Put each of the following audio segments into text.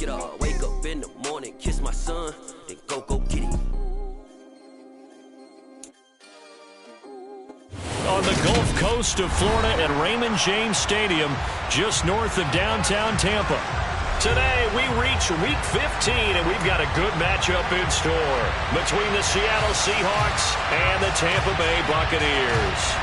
get up, wake up in the morning, kiss my son, then go get it. On the Gulf Coast of Florida at Raymond James Stadium, just north of downtown Tampa. Today, we reach Week 15, and we've got a good matchup in store between the Seattle Seahawks and the Tampa Bay Buccaneers.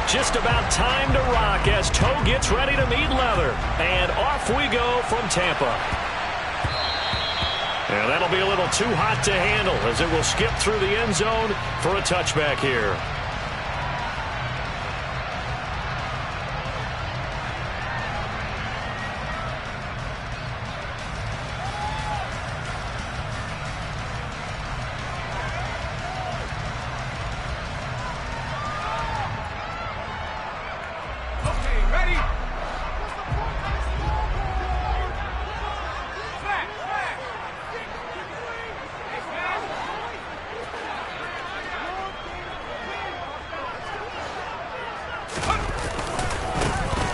Just about time to rock as toe gets ready to meet leather. And off we go from Tampa. And that'll be a little too hot to handle as it will skip through the end zone for a touchback here.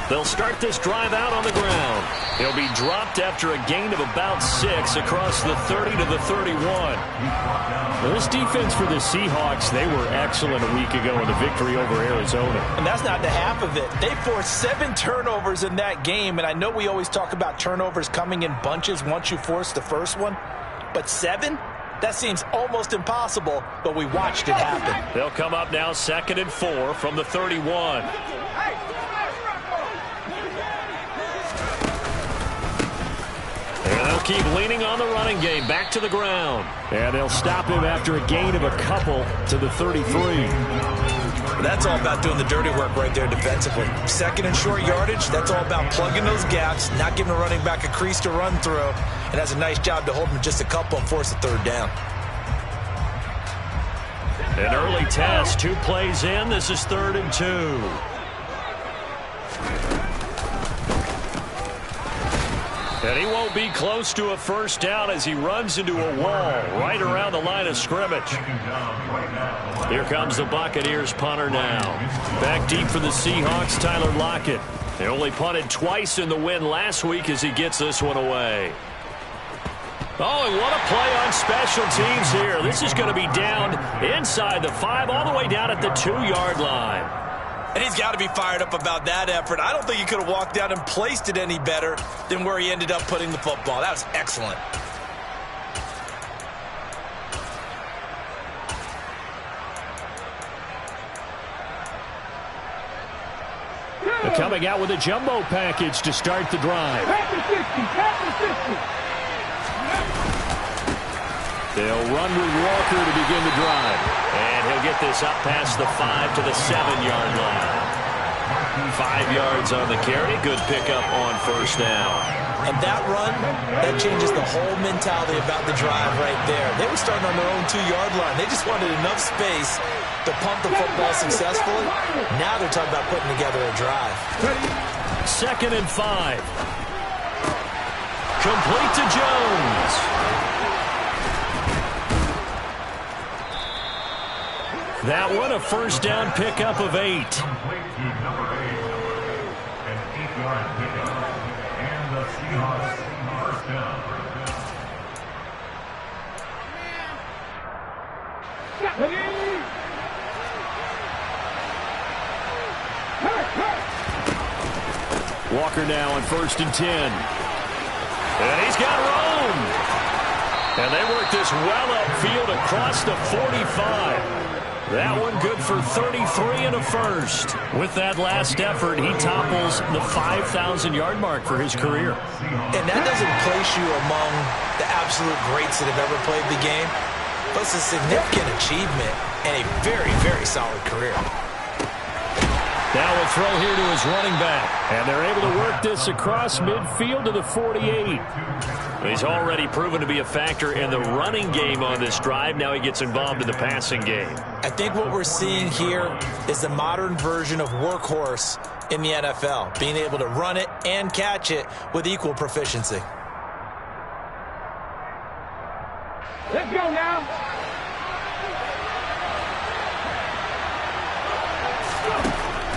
They'll start this drive out on the ground. He'll be dropped after a gain of about 6 across the 30 to the 31. Well, this defense for the Seahawks, they were excellent a week ago in the victory over Arizona. And that's not the half of it. They forced 7 turnovers in that game, and I know we always talk about turnovers coming in bunches once you force the first one, but 7? That seems almost impossible, but we watched it happen. They'll come up now 2nd and 4 from the 31. And they'll keep leaning on the running game back to the ground. And they'll stop him after a gain of a couple to the 33. That's all about doing the dirty work right there defensively. 2nd and short yardage, that's all about plugging those gaps, not giving a running back a crease to run through. And that's a nice job to hold him just a couple and force a 3rd down. An early test, 2 plays in. This is 3rd and 2. And he won't be close to a first down as he runs into a wall right around the line of scrimmage. Here comes the Buccaneers punter now. Back deep for the Seahawks, Tyler Lockett. They only punted twice in the win last week as he gets this one away. Oh, and what a play on special teams here. This is going to be down inside the 5 all the way down at the 2-yard line. And he's got to be fired up about that effort. I don't think he could have walked out and placed it any better than where he ended up putting the football. That was excellent. They're coming out with a jumbo package to start the drive. They'll run with Walker to begin the drive. And he'll get this up past the 5 to the 7-yard line. 5 yards on the carry. Good pickup on first down. And that run, that changes the whole mentality about the drive right there. They were starting on their own 2-yard line. They just wanted enough space to pump the football successfully. Now they're talking about putting together a drive. 2nd and 5. Complete to Jones. That one, a first down pickup of 8. Walker now on 1st and 10. And he's got room. And they work this well upfield across the 45. That one good for 33 and a first. With that last effort, he topples the 5,000-yard mark for his career. And that doesn't place you among the absolute greats that have ever played the game, but it's a significant achievement and a very, very solid career. Now we'll throw here to his running back. And they're able to work this across midfield to the 48. He's already proven to be a factor in the running game on this drive. Now he gets involved in the passing game. I think what we're seeing here is the modern version of workhorse in the NFL, being able to run it and catch it with equal proficiency. Let's go now.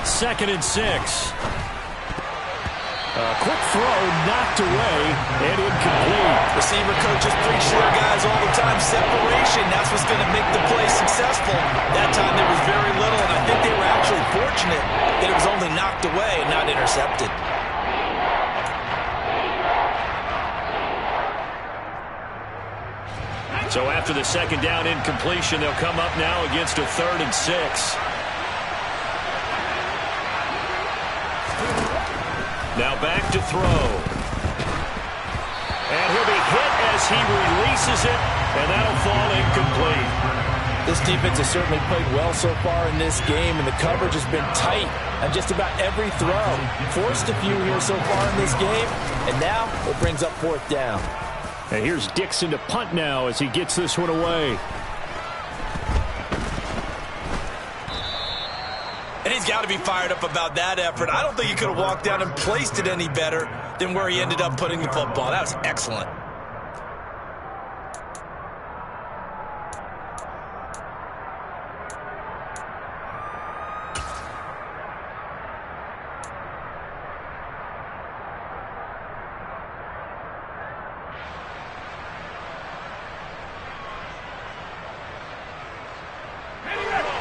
Second and 6. Quick throw, knocked away, and incomplete. Receiver coaches preach to their guys all the time, separation. That's what's going to make the play successful. That time there was very little, and I think they were actually fortunate that it was only knocked away, not intercepted. So after the second down incompletion, they'll come up now against a 3rd and 6. Now back to throw. And he'll be hit as he releases it, and that'll fall incomplete. This defense has certainly played well so far in this game, and the coverage has been tight on just about every throw. Forced a few here so far in this game, and now it brings up 4th down. And here's Dixon to punt now as he gets this one away. And he's got to be fired up about that effort. I don't think he could have walked down and placed it any better than where he ended up putting the football. That was excellent.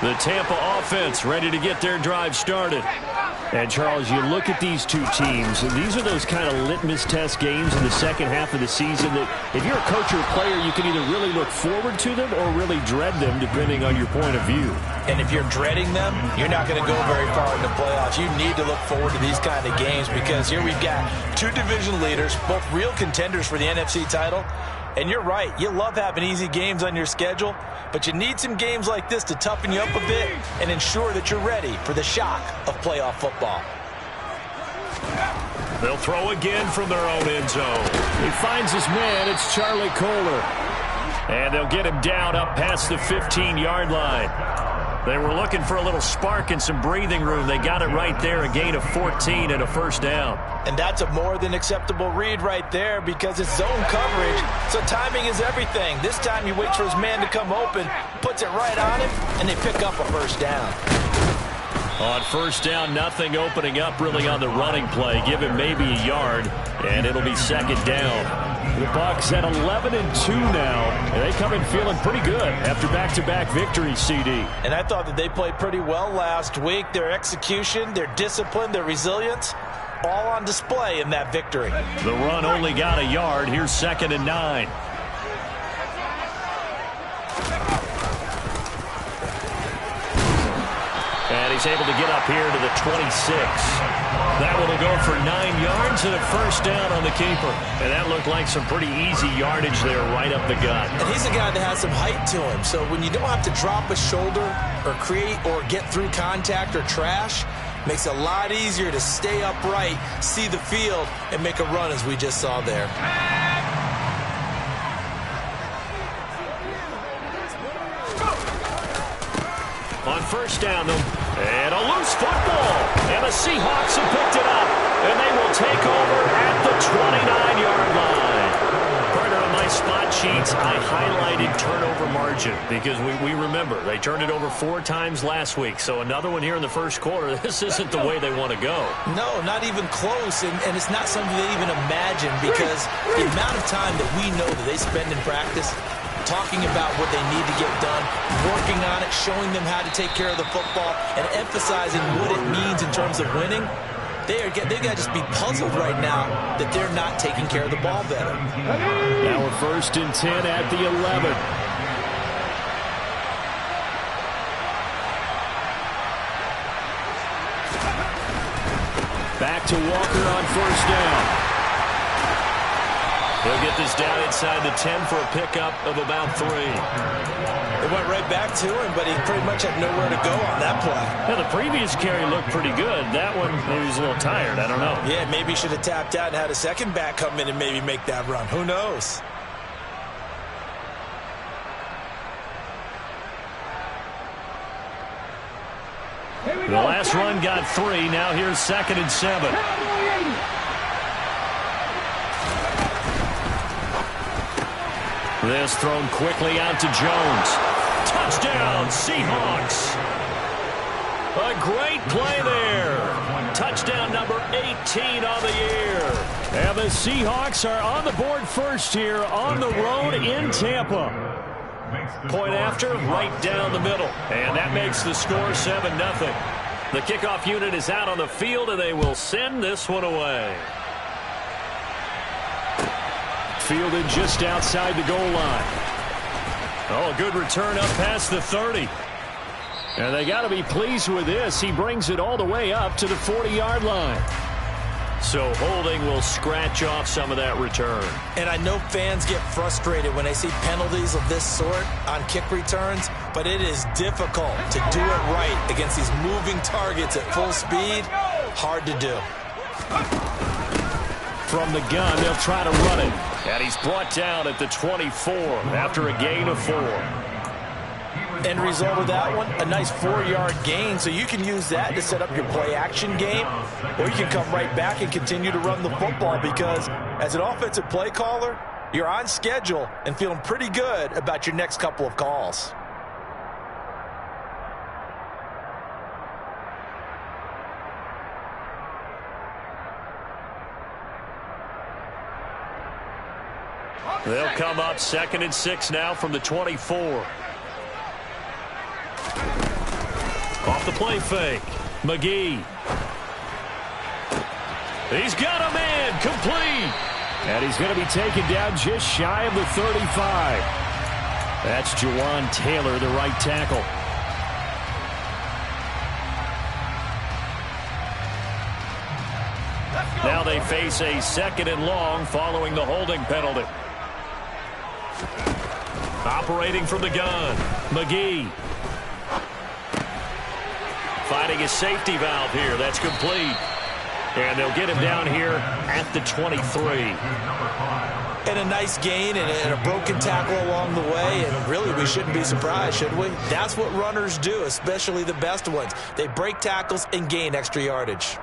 The Tampa offense ready to get their drive started. And, Charles, you look at these two teams, and these are those kind of litmus test games in the second half of the season that if you're a coach or a player, you can either really look forward to them or really dread them, depending on your point of view. And if you're dreading them, you're not going to go very far in the playoffs. You need to look forward to these kind of games because here we've got two division leaders, both real contenders for the NFC title. And you're right, you love having easy games on your schedule, but you need some games like this to toughen you up a bit and ensure that you're ready for the shock of playoff football. They'll throw again from their own end zone. He finds his man, it's Charlie Kohler. And they'll get him down up past the 15-yard line. They were looking for a little spark and some breathing room. They got it right there, a gain of 14 and a 1st down. And that's a more than acceptable read right there because it's zone coverage, so timing is everything. This time he waits for his man to come open, puts it right on him, and they pick up a 1st down. On 1st down, nothing opening up really on the running play. Give him maybe a yard, and it'll be 2nd down. The Bucs at 11-2 now, and they come in feeling pretty good after back-to-back victories, CD. And I thought that they played pretty well last week. Their execution, their discipline, their resilience, all on display in that victory. The run only got a yard. Here's 2nd and 9. And he's able to get up here to the 26. That one will go for 9 yards and a 1st down on the keeper. And that looked like some pretty easy yardage there right up the gut. And he's a guy that has some height to him. So when you don't have to drop a shoulder or create or get through contact or trash, makes it a lot easier to stay upright, see the field, and make a run as we just saw there. On 1st down, though, and a loose football. And the Seahawks have picked it up, and they will take over at the 29-yard line. Partner, on my spot sheets, I highlighted turnover margin because we remember they turned it over 4 times last week. So another one here in the 1st quarter. This isn't the way they want to go. No, not even close, and it's not something they even imagine because the amount of time that we know that they spend in practice talking about what they need to get done, working on it, showing them how to take care of the football, and emphasizing what it means in terms of winning. They've got to just be puzzled right now that they're not taking care of the ball better. Now we're 1st and 10 at the 11. Back to Walker on 1st down. He'll get this down inside the 10 for a pickup of about 3. It went right back to him, but he pretty much had nowhere to go on that play. Now, the previous carry looked pretty good. That one, maybe he's a little tired. I don't know. Yeah, maybe he should have tapped out and had a second back come in and maybe make that run. Who knows? The last run got 3. Now here's 2nd and 7. This thrown quickly out to Jones. Touchdown, Seahawks. A great play there. Touchdown number 18 on the year. And the Seahawks are on the board first here on the road in Tampa. Point after, right down the middle. And that makes the score 7-0. The kickoff unit is out on the field, and they will send this one away. Fielded just outside the goal line. Oh, a good return up past the 30. And they got to be pleased with this. He brings it all the way up to the 40-yard line. So holding will scratch off some of that return. And I know fans get frustrated when they see penalties of this sort on kick returns, but it is difficult to do it right against these moving targets at full speed. Hard to do. From the gun, they'll try to run it. And he's brought down at the 24 after a gain of 4. End result of that one, a nice 4-yard gain, so you can use that to set up your play-action game, or you can come right back and continue to run the football because as an offensive play caller, you're on schedule and feeling pretty good about your next couple of calls. They'll come up 2nd and 6 now from the 24. Off the play fake. McGee. He's got a man complete. And he's going to be taken down just shy of the 35. That's Jawan Taylor, the right tackle. Now they face a 2nd and long following the holding penalty. Operating from the gun. McGee. Finding his safety valve here. That's complete. And they'll get him down here at the 23. And a nice gain and a broken tackle along the way. And really, we shouldn't be surprised, should we? That's what runners do, especially the best ones. They break tackles and gain extra yardage.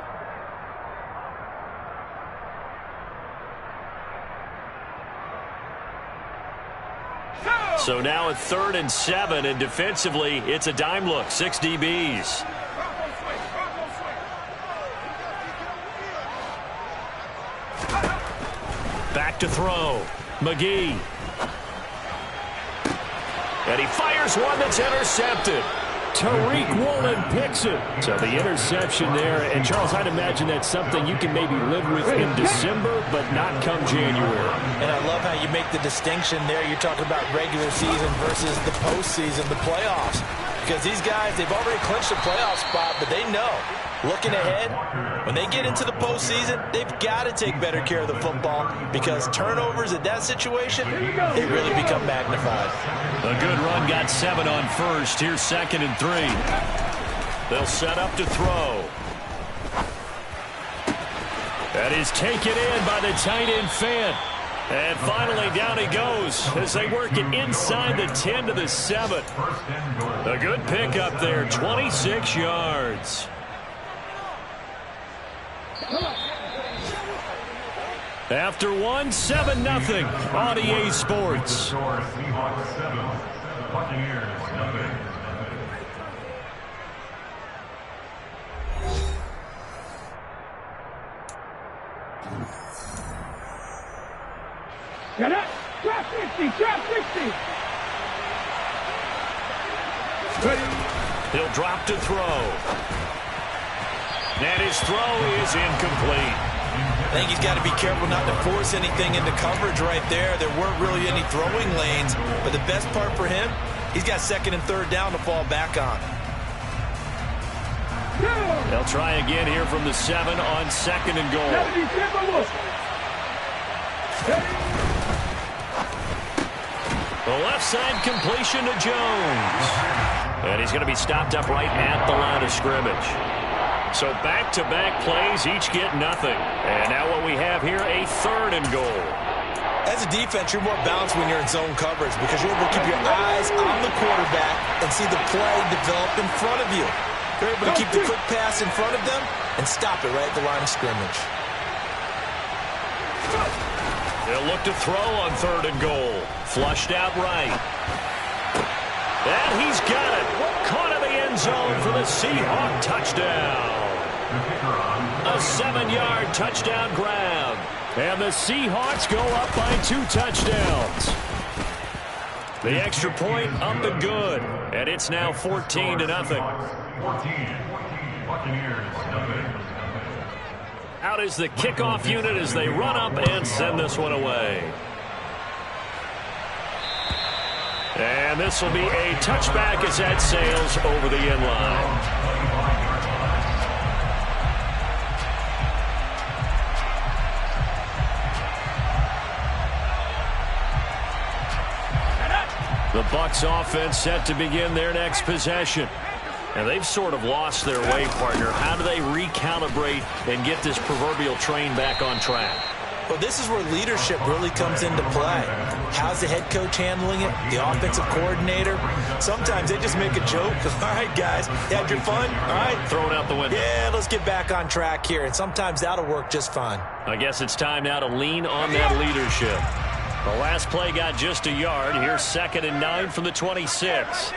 So now at 3rd and 7, and defensively, it's a dime look. 6 DBs. Back to throw. McGee. And he fires one that's intercepted. Tariq Woolen picks it. So the interception there. And, Charles, I'd imagine that's something you can maybe live with in December, but not come January. And I love how you make the distinction there. You're talking about regular season versus the postseason, the playoffs. Because these guys, they've already clinched a playoff spot, but they know, looking ahead, when they get into the postseason, they've got to take better care of the football because turnovers in that situation, they really become magnified. A good run got 7 on first. Here's 2nd and 3. They'll set up to throw. That is taken in by the tight end Fant. And finally down he goes as they work it inside the 10 to the 7. A good pickup there, 26 yards. After one, 7-0 on EA Sports. Get up! Drop 60! Drop 60! He'll drop to throw. And his throw is incomplete. I think he's got to be careful not to force anything into coverage right there. There weren't really any throwing lanes, but the best part for him, he's got 2nd and 3rd down to fall back on. They'll try again here from the 7 on 2nd and goal. The left side completion to Jones. And he's going to be stopped up right at the line of scrimmage. So back-to-back plays, each get nothing. And now what we have here, a 3rd and goal. As a defense, you're more balanced when you're in zone coverage because you're able to keep your eyes on the quarterback and see the play develop in front of you. You're able to keep the quick pass in front of them and stop it right at the line of scrimmage. They'll look to throw on 3rd and goal. Flushed out right. And he's got it. Caught in the end zone for the Seahawks touchdown. A 7-yard touchdown grab. And the Seahawks go up by 2 touchdowns. The extra point up and good. And it's now 14-0. Out is the kickoff unit as they run up and send this one away. And this will be a touchback as that sails over the end line. The Bucs offense set to begin their next possession. And they've sort of lost their way, partner. How do they recalibrate and get this proverbial train back on track? Well, this is where leadership really comes into play. How's the head coach handling it? The offensive coordinator? Sometimes they just make a joke. All right, guys, you had your fun? All right. Throw it out the window. Yeah, let's get back on track here. And sometimes that'll work just fine. I guess it's time now to lean on that leadership. The last play got just a yard. Here's 2nd and 9 from the 26.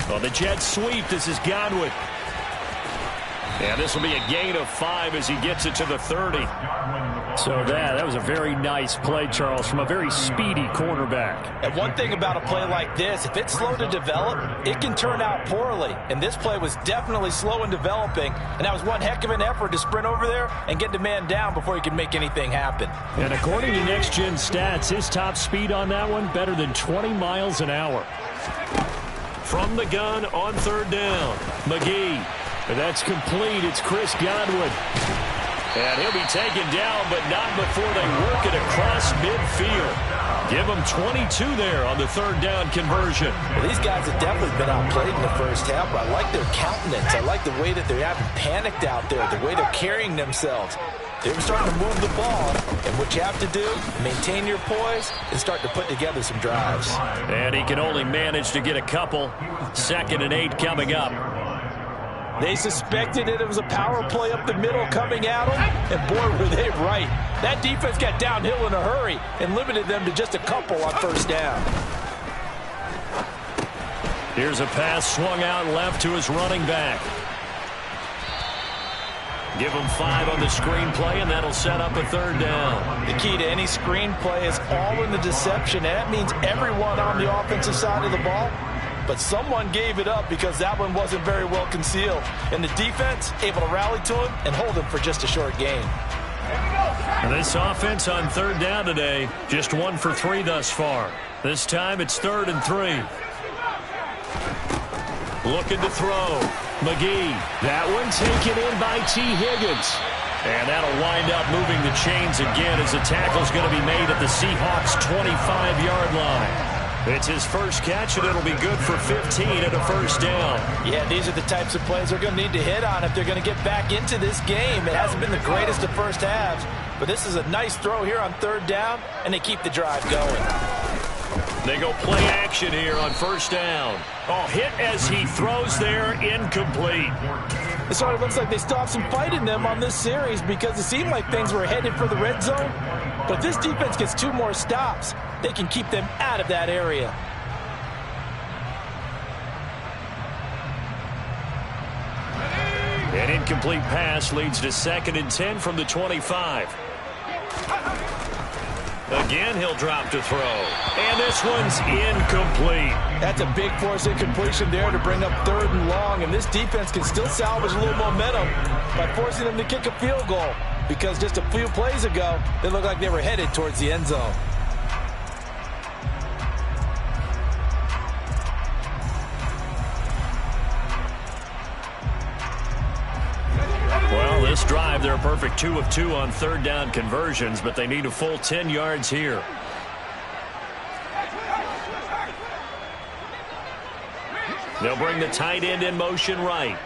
Well, the jet sweep. This is Godwin. And this will be a gain of 5 as he gets it to the 30. So that was a very nice play, Charles, from a very speedy cornerback. And one thing about a play like this, if it's slow to develop, it can turn out poorly. And this play was definitely slow in developing. And that was one heck of an effort to sprint over there and get the man down before he could make anything happen. And according to Next Gen Stats, his top speed on that one, better than 20 miles an hour. From the gun on 3rd down, McGee. And that's complete. It's Chris Godwin. And he'll be taken down, but not before they work it across midfield. Give them 22 there on the 3rd down conversion. Well, these guys have definitely been outplayed in the first half, but I like their countenance. I like the way that they haven't panicked out there, the way they're carrying themselves. They're starting to move the ball, and what you have to do, maintain your poise and start to put together some drives. And he can only manage to get a couple. 2nd and 8 coming up. They suspected that it was a power play up the middle coming at them, and boy, were they right. That defense got downhill in a hurry and limited them to just a couple on 1st down. Here's a pass swung out left to his running back. Give him 5 on the screenplay, and that'll set up a 3rd down. The key to any screenplay is all in the deception, and that means everyone on the offensive side of the ball. But someone gave it up because that one wasn't very well concealed. And the defense able to rally to him and hold him for just a short gain. And this offense on 3rd down today, just 1 for 3 thus far. This time it's 3rd and 3. Looking to throw. McGee. That one taken in by T. Higgins. And that'll wind up moving the chains again as the tackle's going to be made at the Seahawks' 25-yard line. It's his first catch, and it'll be good for 15 and a 1st down. Yeah, these are the types of plays they're going to need to hit on if they're going to get back into this game. It hasn't been the greatest of first halves, but this is a nice throw here on 3rd down, and they keep the drive going. They go play action here on 1st down. Oh, hit as he throws there, incomplete. It sort of looks like they stopped some fight in them on this series because it seemed like things were headed for the red zone. But if this defense gets 2 more stops, they can keep them out of that area. An incomplete pass leads to 2nd and 10 from the 25. Again, he'll drop to throw. And this one's incomplete. That's a big force incompletion there to bring up 3rd and long. And this defense can still salvage a little momentum by forcing them to kick a field goal. Because just a few plays ago, they looked like they were headed towards the end zone. Well, this drive, they're a perfect 2 of 2 on 3rd down conversions, but they need a full 10 yards here. They'll bring the tight end in motion right.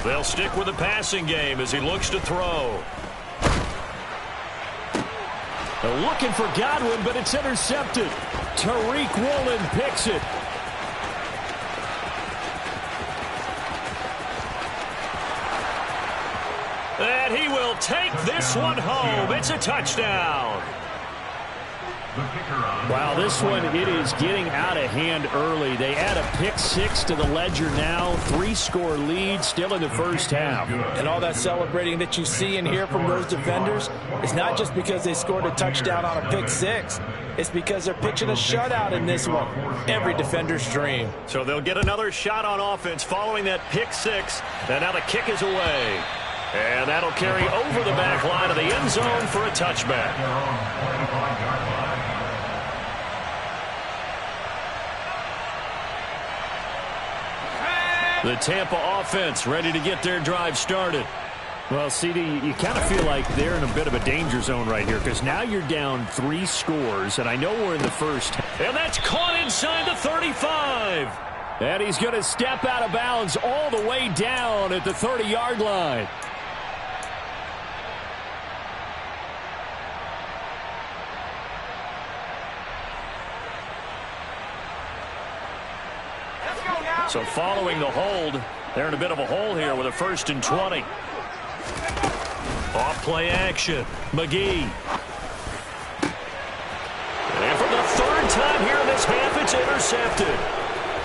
They'll stick with the passing game as he looks to throw. They're looking for Godwin, but it's intercepted. Tariq Woolen picks it. And he will take this one home. It's a touchdown. Wow, this one, it is getting out of hand early. They add a pick six to the ledger now. 3-score lead still in the first half. And all that celebrating that you see and hear from those defenders is not just because they scored a touchdown on a pick six. It's because they're pitching a shutout in this one. Every defender's dream. So they'll get another shot on offense following that pick six. And now the kick is away. And that'll carry over the back line of the end zone for a touchback. The Tampa offense ready to get their drive started. Well, CD, you kind of feel like they're in a bit of a danger zone right here because now you're down 3 scores, and I know we're in the first. And that's caught inside the 35. And he's going to step out of bounds all the way down at the 30-yard line. So following the hold, they're in a bit of a hole here with a 1st and 20. Off play action. McGee. And for the 3rd time here in this half, it's intercepted.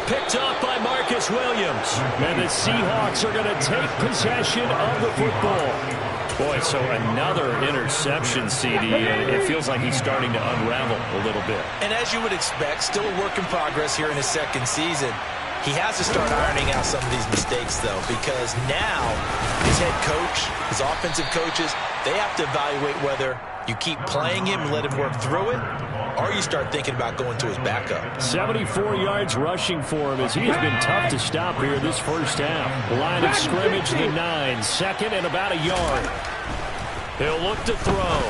Picked up by Marcus Williams. And the Seahawks are going to take possession of the football. Boy, so another interception, CD, and it feels like he's starting to unravel a little bit. And as you would expect, still a work in progress here in his 2nd season. He has to start ironing out some of these mistakes, though, because now his head coach, his offensive coaches, they have to evaluate whether you keep playing him and let him work through it, or you start thinking about going to his backup. 74 yards rushing for him as he has been tough to stop here this first half. Line of scrimmage, the 9, 2nd and about a yard. He'll look to throw.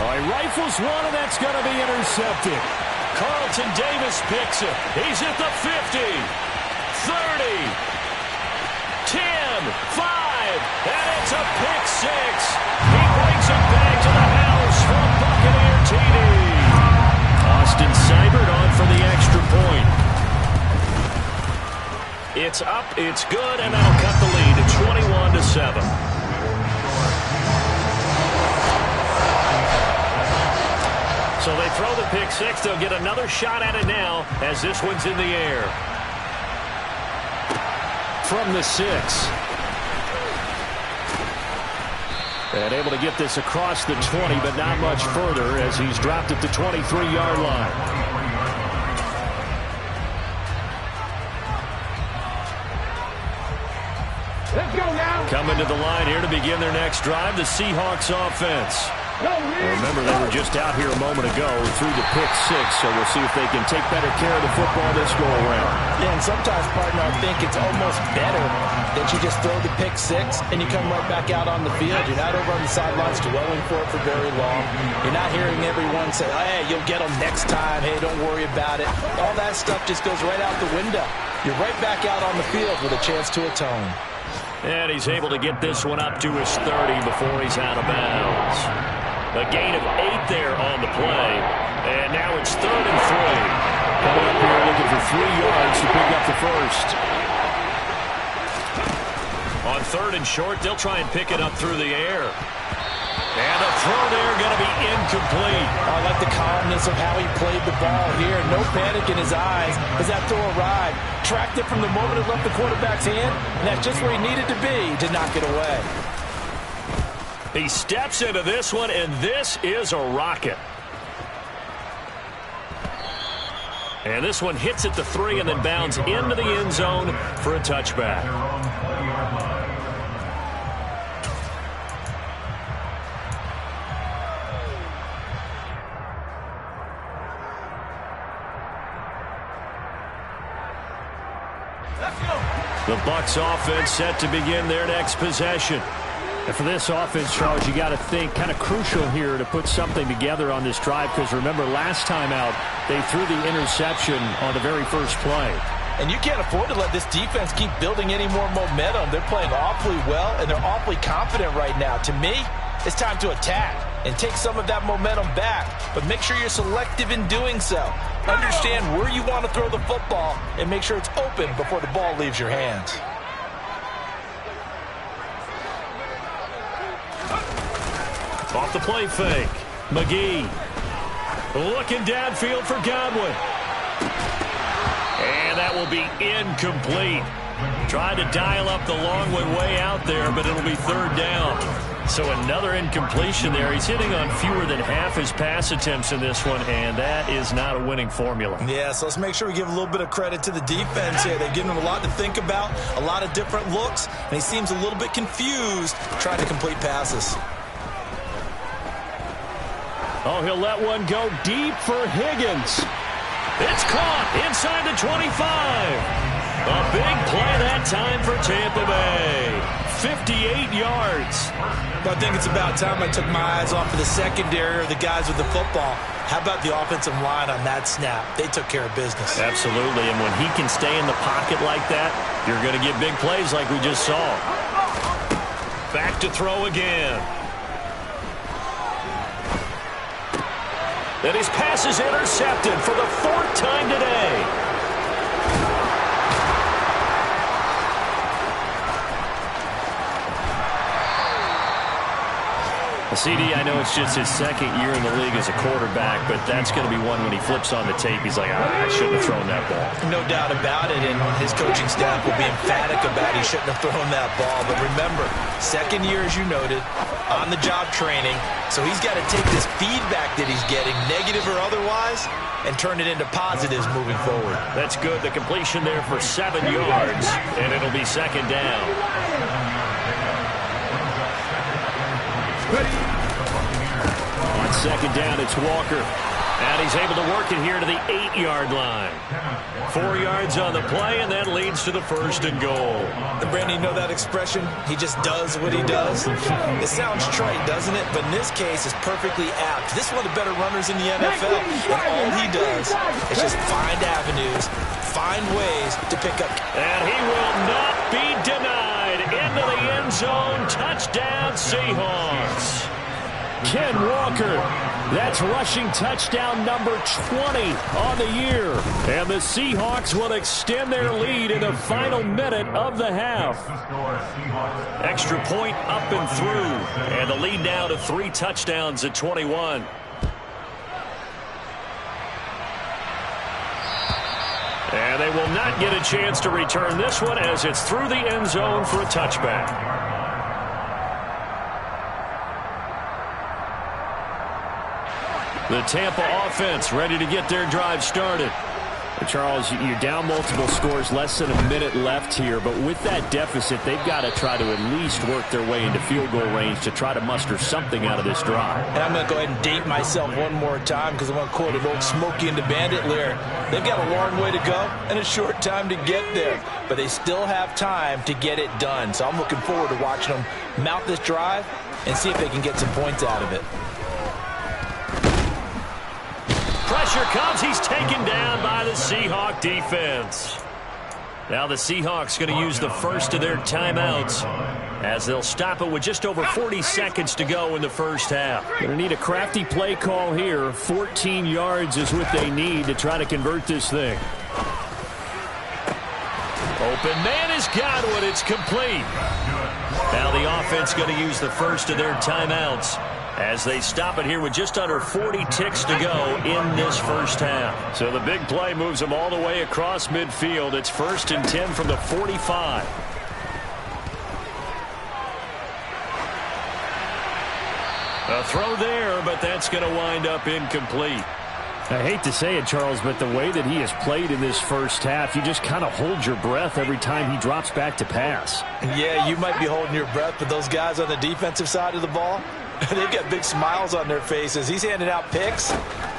He rifles one, and that's going to be intercepted. Carlton Davis picks it. He's at the 50, 30, 10, 5, and it's a pick six. He brings it back to the house from Buccaneer TD. Austin Seibert on for the extra point. It's up, it's good, and that'll cut the lead to 21-7. So they throw the pick six. They'll get another shot at it now as this one's in the air. From the 6. And able to get this across the 20, but not much further as he's dropped at the 23-yard line. Let's go now. Coming to the line here to begin their next drive, the Seahawks offense. Remember, they were just out here a moment ago through the pick six, so we'll see if they can take better care of the football this go-around. Yeah, and sometimes, partner, I think it's almost better that you just throw the pick six and you come right back out on the field. You're not over on the sidelines dwelling for it for very long. You're not hearing everyone say, hey, you'll get them next time. Hey, don't worry about it. All that stuff just goes right out the window. You're right back out on the field with a chance to atone. And he's able to get this one up to his 30 before he's out of bounds. A gain of 8 there on the play. And now it's 3rd and 3. Coming up here looking for 3 yards to pick up the first. On 3rd and short, they'll try and pick it up through the air. And a throw there going to be incomplete. I like the calmness of how he played the ball here. No panic in his eyes as that throw arrived. Tracked it from the moment it left the quarterback's hand, and that's just where he needed to be to knock it away. He steps into this one, and this is a rocket. And this one hits at the 3 and then bounds into the end zone for a touchback. The Bucs offense set to begin their next possession. And for this offense, Charles, you got to think kind of crucial here to put something together on this drive, because remember last time out they threw the interception on the very first play. And you can't afford to let this defense keep building any more momentum. They're playing awfully well, and they're awfully confident right now. To me, it's time to attack and take some of that momentum back, but make sure you're selective in doing so. Understand where you want to throw the football and make sure it's open before the ball leaves your hands. Off the play fake. McGee looking downfield for Godwin. And that will be incomplete. Tried to dial up the long one way out there, but it'll be third down. So another incompletion there. He's hitting on fewer than half his pass attempts in this one, and that is not a winning formula. Yeah, so let's make sure we give a little bit of credit to the defense here. They've given him a lot to think about, a lot of different looks, and he seems a little bit confused trying to complete passes. Oh, he'll let one go deep for Higgins. It's caught inside the 25. A big play that time for Tampa Bay. 58 yards. I think it's about time I took my eyes off of the secondary or the guys with the football. How about the offensive line on that snap? They took care of business. Absolutely, and when he can stay in the pocket like that, you're going to get big plays like we just saw. Back to throw again. And his pass is intercepted for the fourth time today. CD, I know it's just his second year in the league as a quarterback, but that's going to be one when he flips on the tape. He's like, I shouldn't have thrown that ball. No doubt about it, and his coaching staff will be emphatic about he shouldn't have thrown that ball. But remember, second year, as you noted, on-the-job training, so he's got to take this feedback that he's getting, negative or otherwise, and turn it into positives moving forward. That's good. The completion there for 7 yards, and it'll be second down. On second down, it's Walker. And he's able to work it here to the 8-yard line. 4 yards on the play, and that leads to the first and goal. And Brandon, you know that expression? He just does what he does. It sounds trite, doesn't it? But in this case, it's perfectly apt. This is one of the better runners in the NFL, and all he does is just find avenues, find ways to pick up. And he will not be denied. Into the end zone. Touchdown, Seahawks. Ken Walker, that's rushing touchdown number 20 on the year. And the Seahawks will extend their lead in the final minute of the half. Extra point up and through. And the lead now to 3 touchdowns at 21. And they will not get a chance to return this one as it's through the end zone for a touchback. The Tampa offense ready to get their drive started. Charles, you're down multiple scores, less than a minute left here, but with that deficit, they've got to try to at least work their way into field goal range to try to muster something out of this drive. And I'm going to go ahead and date myself one more time because I want to quote an old Smokey and the Bandit lyric. They've got a long way to go and a short time to get there, but they still have time to get it done. So I'm looking forward to watching them mount this drive and see if they can get some points out of it. Pressure comes. He's taken down by the Seahawk defense. Now the Seahawks going to use the first of their timeouts as they'll stop it with just over 40 seconds to go in the first half. Going to need a crafty play call here. 14 yards is what they need to try to convert this thing. Open man is Godwin. It's complete. Now the offense going to use the first of their timeouts as they stop it here with just under 40 ticks to go in this first half. So the big play moves them all the way across midfield. It's 1st and 10 from the 45. A throw there, but that's going to wind up incomplete. I hate to say it, Charles, but the way that he has played in this first half, you just kind of hold your breath every time he drops back to pass. Yeah, you might be holding your breath, but those guys on the defensive side of the ball, they've got big smiles on their faces. He's handing out picks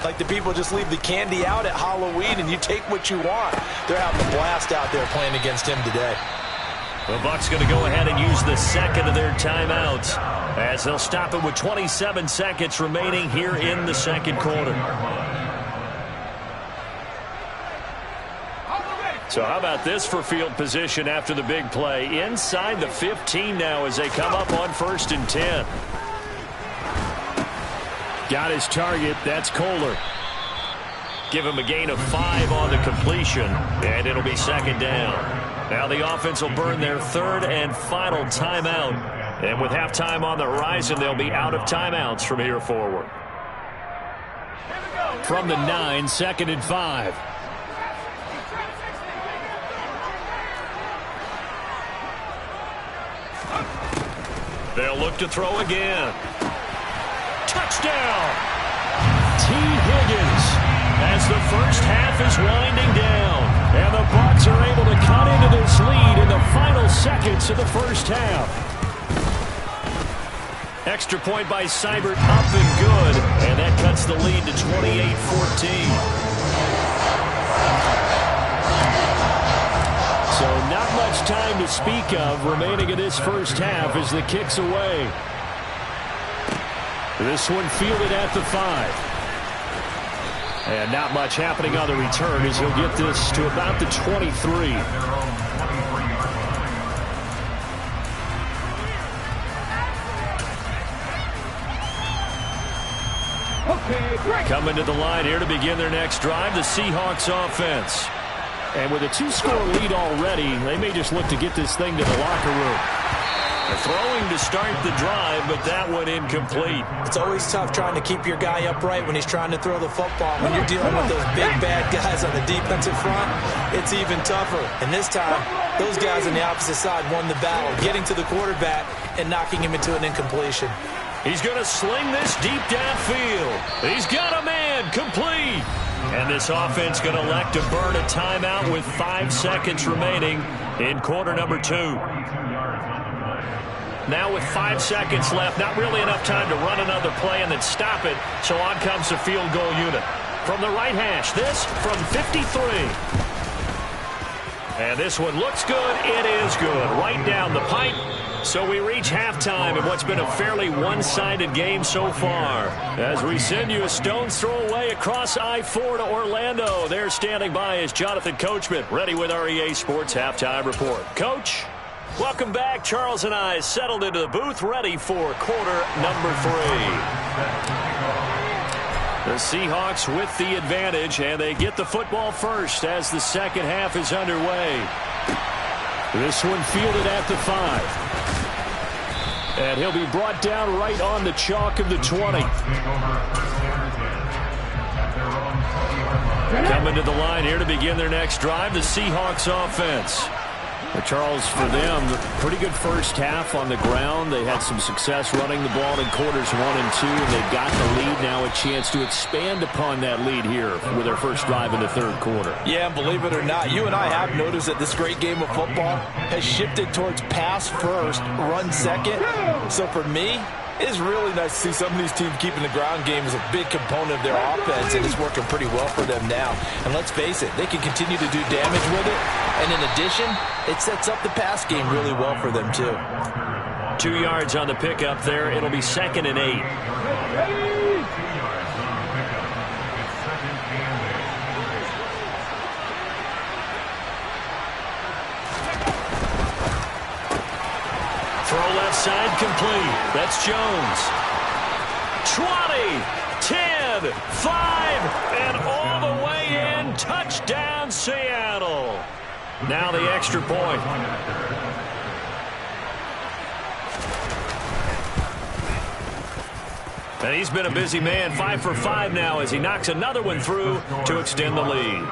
like the people just leave the candy out at Halloween and you take what you want. They're having a blast out there playing against him today. The Bucs going to go ahead and use the second of their timeouts as they'll stop it with 27 seconds remaining here in the second quarter. So how about this for field position after the big play? Inside the 15 now as they come up on 1st and 10. Got his target. That's Kohler. Give him a gain of 5 on the completion, and it'll be 2nd down. Now the offense will burn their 3rd and final timeout. And with halftime on the horizon, they'll be out of timeouts from here forward. From the 9, 2nd and 5. They'll look to throw again. Touchdown! T. Higgins. As the first half is winding down. And the Bucs are able to cut into this lead in the final seconds of the first half. Extra point by Seibert up and good. And that cuts the lead to 28-14. So not much time to speak of remaining in this first half as the kick's away. This one fielded at the 5. And not much happening on the return as he'll get this to about the 23. Coming to the line here to begin their next drive, the Seahawks offense. And with a 2-score lead already, they may just look to get this thing to the locker room. Throwing to start the drive, but that one incomplete. It's always tough trying to keep your guy upright when he's trying to throw the football. When you're dealing with those big, bad guys on the defensive front, it's even tougher. And this time, those guys on the opposite side won the battle, getting to the quarterback and knocking him into an incompletion. He's going to sling this deep downfield. He's got a man, complete. And this offense going to elect to burn a timeout with 5 seconds remaining in quarter number 2. Now with 5 seconds left, not really enough time to run another play and then stop it. So on comes the field goal unit. From the right hash, this from 53. And this one looks good. It is good. Right down the pipe. So we reach halftime in what's been a fairly one-sided game so far. As we send you a stone's throw away across I-4 to Orlando. There standing by is Jonathan Coachman, ready with our EA Sports Halftime Report. Coach, welcome back. Charles and I settled into the booth, ready for quarter number 3. The Seahawks with the advantage, and they get the football first as the second half is underway. This one fielded at the 5. And he'll be brought down right on the chalk of the 20. Coming to the line here to begin their next drive, the Seahawks offense. Well, Charles, for them, pretty good first half on the ground. They had some success running the ball in quarters 1 and 2, and they've got the lead now, a chance to expand upon that lead here with their first drive in the third quarter. Yeah, and believe it or not, you and I have noticed that this great game of football has shifted towards pass first, run second. So for me, it's really nice to see some of these teams keeping the ground game as a big component of their offense, and it's working pretty well for them now. And let's face it, they can continue to do damage with it. And in addition, it sets up the pass game really well for them, too. 2 yards on the pickup there. It'll be 2nd and 8. Throw left side complete. That's Jones. 20, 10, 5, and all the way in. Touchdown, Seattle. Now the extra point. And he's been a busy man, 5 for 5 now as he knocks another one through to extend the lead.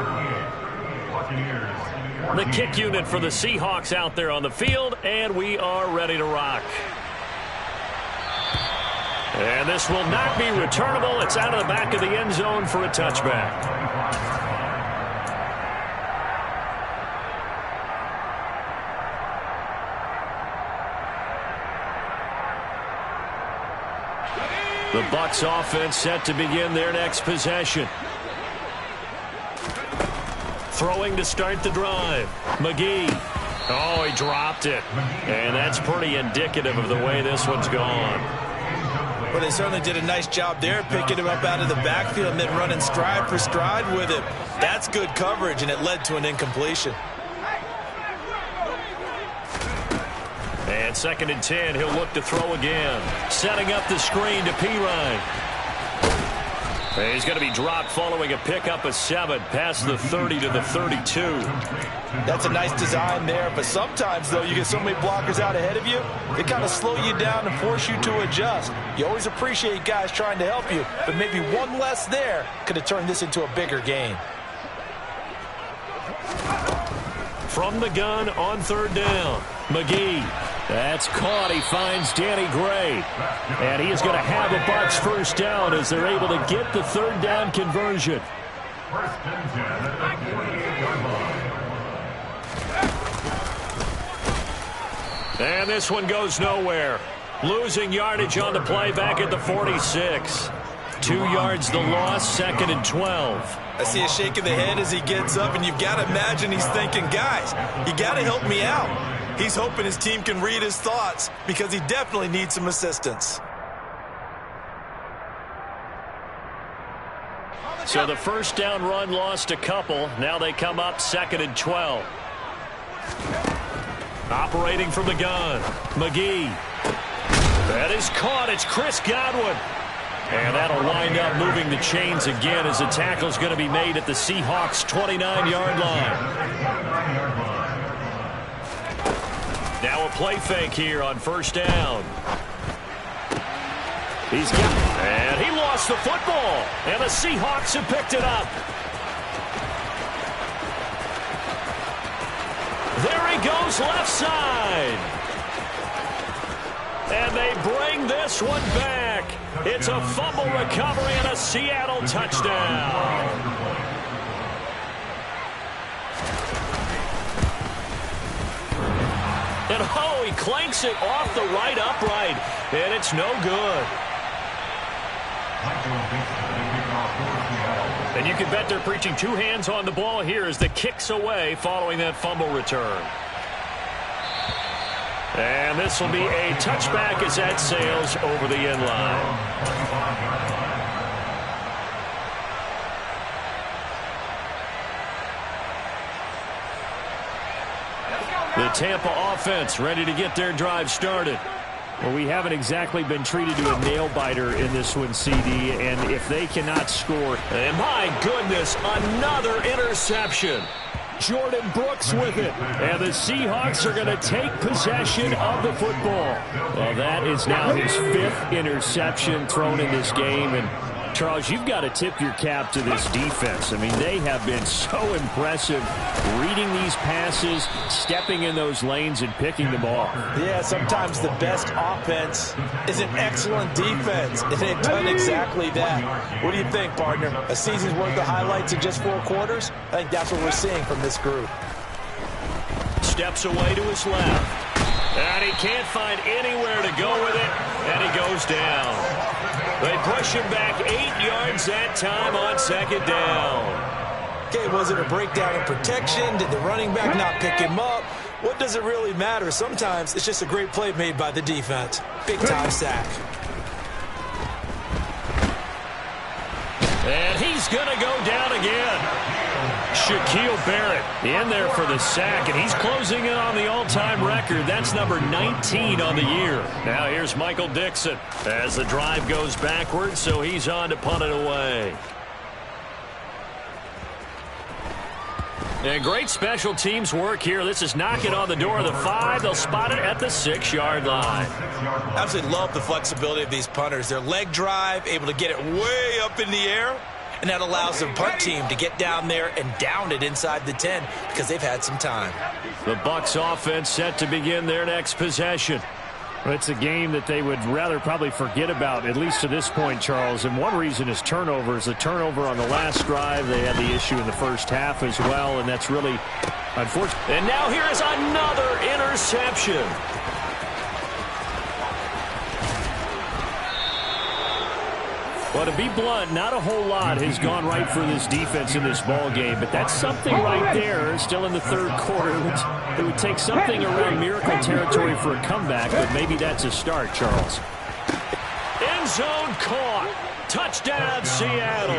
The kick unit for the Seahawks out there on the field, and we are ready to rock. And this will not be returnable. It's out of the back of the end zone for a touchback. The Bucs offense set to begin their next possession. Throwing to start the drive. McGee. Oh, he dropped it. And that's pretty indicative of the way this one's gone. Well, they certainly did a nice job there, picking him up out of the backfield and then running stride for stride with him. That's good coverage, and it led to an incompletion. And 2nd and 10, he'll look to throw again. Setting up the screen to Pirine. He's going to be dropped following a pickup of 7 past the 30 to the 32. That's a nice design there, but sometimes, though, you get so many blockers out ahead of you, they kind of slow you down and force you to adjust. You always appreciate guys trying to help you, but maybe one less there could have turned this into a bigger game. From the gun on 3rd down, McGee. That's caught. He finds Danny Gray. And he is going to have a Bucs first down as they're able to get the 3rd down conversion. And this one goes nowhere. Losing yardage on the play back at the 46. 2 yards the loss, 2nd and 12. I see a shake of the head as he gets up, and you've got to imagine he's thinking, guys, you got to help me out. He's hoping his team can read his thoughts because he definitely needs some assistance. So the first down run lost a couple. Now they come up 2nd and 12. Operating from the gun, McGee. That is caught. It's Chris Godwin. And that'll wind up moving the chains again as the tackle's going to be made at the Seahawks' 29-yard line. Now a play fake here on 1st down. And he lost the football. And the Seahawks have picked it up. There he goes left side. And they bring this one back. It's a fumble recovery and a Seattle touchdown. And oh, he clanks it off the right upright. And it's no good. And you can bet they're preaching 2 hands on the ball here as the kick's away following that fumble return. And this will be a touchback as that sails over the end line. The Tampa offense ready to get their drive started. Well, we haven't exactly been treated to a nail-biter in this one, CD, and if they cannot score... And my goodness, another interception. Jordan Brooks with it. And the Seahawks are going to take possession of the football. Well, that is now his 5th interception thrown in this game. And, Charles, you've got to tip your cap to this defense. I mean, they have been so impressive reading these passes, stepping in those lanes, and picking them off. Yeah, sometimes the best offense is an excellent defense, and they've done exactly that. What do you think, partner? A season's worth of highlights in just 4 quarters? I think that's what we're seeing from this group. Steps away to his left. And he can't find anywhere to go with it, and he goes down. They push him back 8 yards that time on 2nd down. Okay, was it a breakdown in protection? Did the running back not pick him up? What does it really matter? Sometimes it's just a great play made by the defense. Big-time sack. And he's going to go down again. Shaquille Barrett in there for the sack, and he's closing in on the all-time record. That's number 19 on the year. Now here's Michael Dixon as the drive goes backwards, so he's on to punt it away. And great special teams work here. This is knocking on the door of the 5. They'll spot it at the 6-yard line. Absolutely love the flexibility of these punters. Their leg drive, able to get it way up in the air, and that allows the punt team to get down there and down it inside the 10 because they've had some time. The Bucs offense set to begin their next possession. Well, it's a game that they would rather probably forget about, at least to this point, Charles. And one reason is turnovers. A turnover on the last drive. They had the issue in the first half as well, and that's really unfortunate. And now here is another interception. Well, to be blunt, not a whole lot has gone right for this defense in this ball game, but that's something right there. Still in the third quarter. It would take something around miracle territory for a comeback, but maybe that's a start, Charles. End zone caught. Touchdown, Seattle.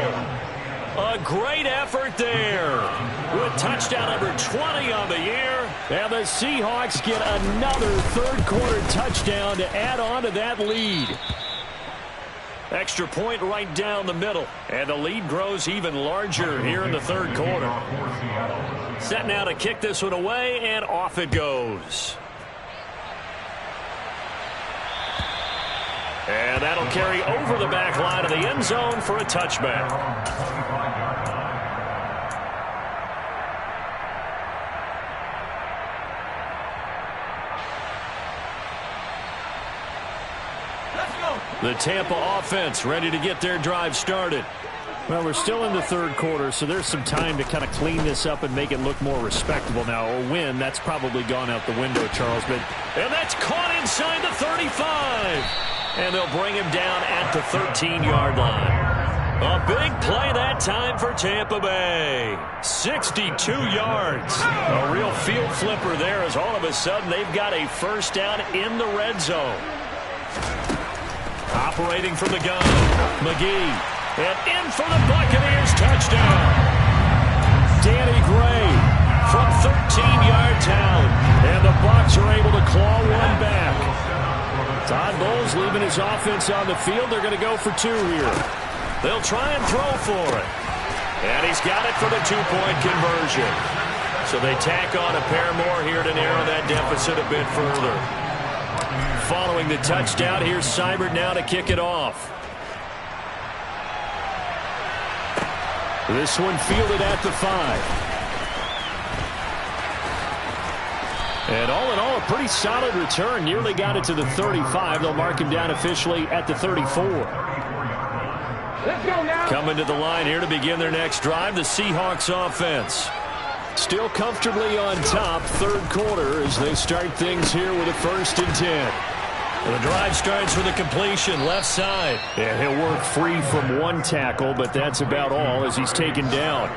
A great effort there. With touchdown number 20 on the year. And the Seahawks get another third-quarter touchdown to add on to that lead. Extra point right down the middle. And the lead grows even larger here in the third quarter. Set now to kick this one away, and off it goes. And that'll carry over the back line of the end zone for a touchback. The Tampa offense ready to get their drive started. Well, we're still in the third quarter, so there's some time to kind of clean this up and make it look more respectable. Now, a win, that's probably gone out the window, Charles. And that's caught inside the 35. And they'll bring him down at the 13-yard line. A big play that time for Tampa Bay. 62 yards. A real field flipper there as all of a sudden they've got a first down in the red zone. Operating from the gun, McGee. And in for the Buccaneers touchdown. Danny Gray from 13 yards out. And the Bucs are able to claw one back. Todd Bowles leaving his offense on the field. They're going to go for two here. They'll try and throw for it. And he's got it for the two-point conversion. So they tack on a pair more here to narrow that deficit a bit further. Following the touchdown, here's Seibert now to kick it off. This one fielded at the 5. And all in all, a pretty solid return. Nearly got it to the 35. They'll mark him down officially at the 34. Let's go now. Coming to the line here to begin their next drive, the Seahawks offense. Still comfortably on top, third quarter, as they start things here with a 1st and 10. The drive starts with a completion, left side. Yeah, he'll work free from one tackle, but that's about all as he's taken down.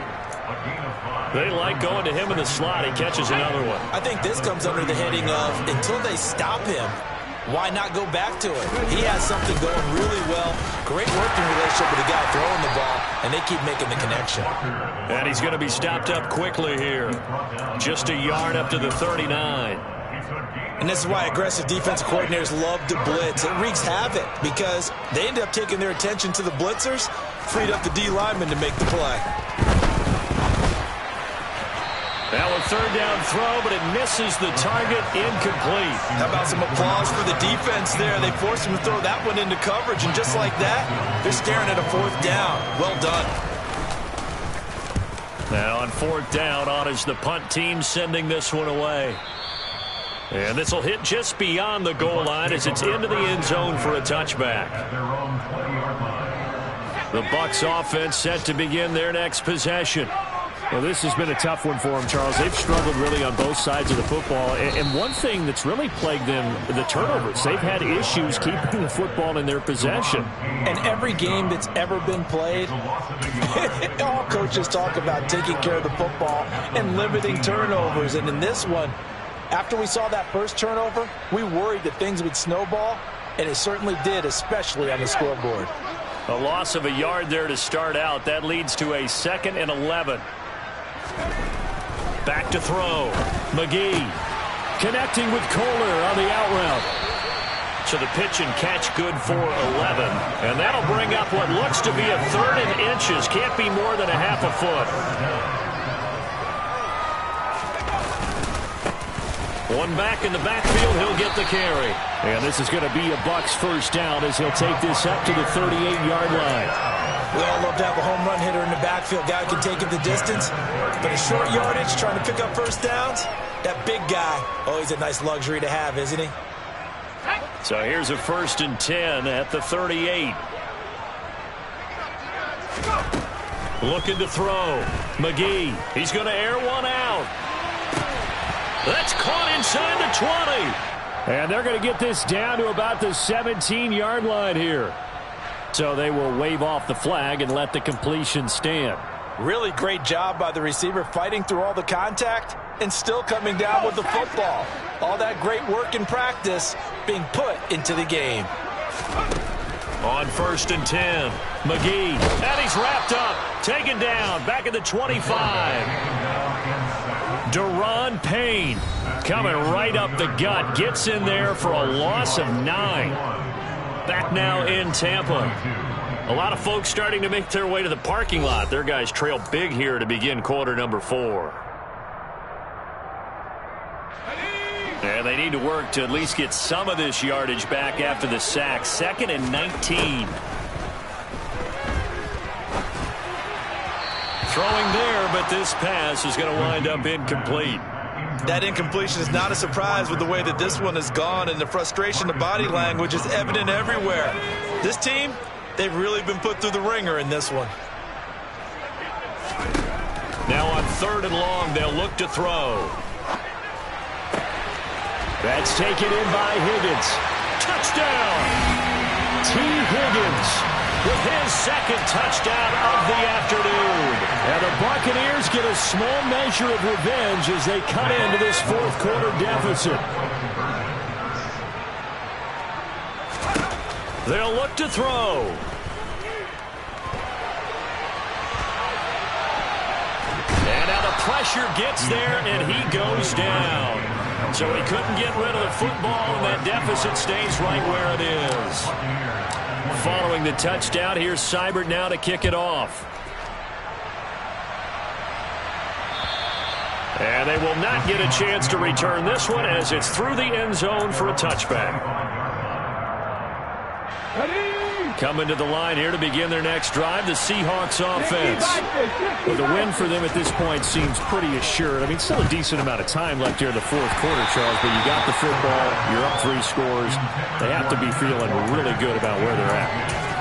They like going to him in the slot. He catches another one. I think this comes under the heading of until they stop him, why not go back to it? He has something going really well. Great working relationship with the guy throwing the ball, and they keep making the connection. And he's going to be stopped up quickly here. Just a yard up to the 39. And this is why aggressive defensive coordinators love to blitz. It wreaks havoc because they end up taking their attention to the blitzers, freed up the D lineman to make the play. Now a third down throw, but it misses the target, incomplete. How about some applause for the defense there? They forced him to throw that one into coverage, and just like that, they're staring at a 4th down. Well done. Now on 4th down, on is the punt team sending this one away. And this will hit just beyond the goal line as it's into the end zone for a touchback. The Bucs offense set to begin their next possession. Well, this has been a tough one for them, Charles. They've struggled really on both sides of the football. And one thing that's really plagued them, the turnovers. They've had issues keeping the football in their possession. And every game that's ever been played, all coaches talk about taking care of the football and limiting turnovers. And in this one, after we saw that first turnover, we worried that things would snowball, and it certainly did, especially on the scoreboard. A loss of a yard there to start out. That leads to a 2nd and 11. Back to throw. McGee connecting with Kohler on the out route. So the pitch and catch good for 11. And that'll bring up what looks to be a 3rd and inches. Can't be more than a half a foot. One back in the backfield, he'll get the carry. And this is going to be a Bucs first down as he'll take this up to the 38-yard line. We all love to have a home run hitter in the backfield. Guy can take it the distance. But a short yardage, trying to pick up first downs, that big guy, always a nice luxury to have, isn't he? So here's a 1st and 10 at the 38. Looking to throw. McGee, he's going to air one out. That's caught inside the 20. And they're going to get this down to about the 17-yard line here. So they will wave off the flag and let the completion stand. Really great job by the receiver fighting through all the contact and still coming down with the football. All that great work in practice being put into the game. On 1st and 10, McGee. And he's wrapped up. Taken down. Back at the 25. Deron Payne coming right up the gut. Gets in there for a loss of 9. Back now in Tampa. A lot of folks starting to make their way to the parking lot. Their guys trail big here to begin quarter number 4. And they need to work to at least get some of this yardage back after the sack. 2nd and 19. Throwing there, but this pass is going to wind up incomplete. That incompletion is not a surprise with the way that this one has gone, and the frustration, the body language is evident everywhere. This team, they've really been put through the ringer in this one. Now on 3rd and long, they'll look to throw. That's taken in by Higgins. Touchdown! T. Higgins with his 2nd touchdown of the afternoon. And the Buccaneers get a small measure of revenge as they cut into this 4th quarter deficit. They'll look to throw. And now the pressure gets there, and he goes down. So he couldn't get rid of the football, and that deficit stays right where it is. Following the touchdown, here's Seibert now to kick it off. And they will not get a chance to return this one as it's through the end zone for a touchback. Coming to the line here to begin their next drive, the Seahawks offense. Well, the win for them at this point seems pretty assured. I mean, still a decent amount of time left here in the 4th quarter, Charles, but you got the football, you're up 3 scores. They have to be feeling really good about where they're at.